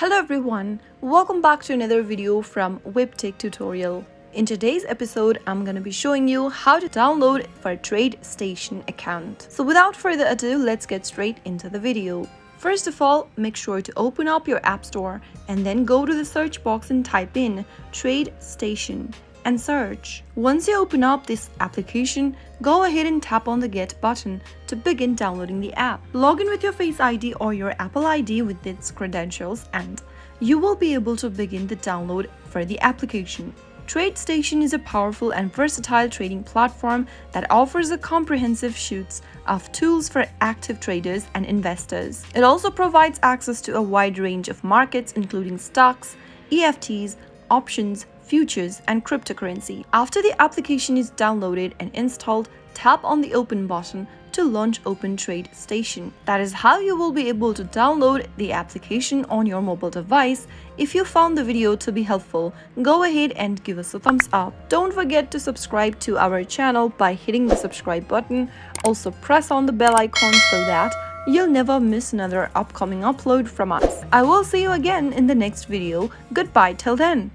Hello everyone, welcome back to another video from Webtech Tutorial. In today's episode, I'm going to be showing you how to download for TradeStation account. So without further ado, let's get straight into the video. First of all, make sure to open up your app store and then go to the search box and type in TradeStation and search. Once you open up this application, go ahead and tap on the Get button to begin downloading the app. Log in with your Face ID or your Apple ID with its credentials and you will be able to begin the download for the application. TradeStation is a powerful and versatile trading platform that offers a comprehensive suite of tools for active traders and investors. It also provides access to a wide range of markets including stocks, EFTs, options, futures, and cryptocurrency. After the application is downloaded and installed, tap on the Open button to launch Open TradeStation. That is how you will be able to download the application on your mobile device. If you found the video to be helpful, go ahead and give us a thumbs up. Don't forget to subscribe to our channel by hitting the subscribe button. Also press on the bell icon so that you'll never miss another upcoming upload from us. I will see you again in the next video. Goodbye till then.